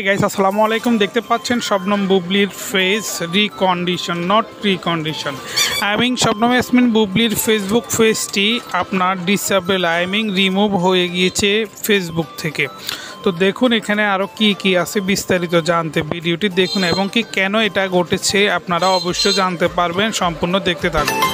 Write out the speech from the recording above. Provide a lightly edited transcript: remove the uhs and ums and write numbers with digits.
Guys আসসালামু আলাইকুম। দেখতে পাচ্ছেন শবনম বুবলির face recondition, not recondition. Shabnam Yasmin বুবলির ফেসবুক পেজটি আপনার ডিসেবল রিমুভ হয়ে গিয়েছে ফেসবুক থেকে। তো দেখুন এখানে আরও কি আছে বিস্তারিত জানতে ভিডিওটি দেখুন এবং কেন এটা ঘটেছে আপনারা অবশ্যই জানতে পারবেন। সম্পূর্ণ দেখতে থাকুন।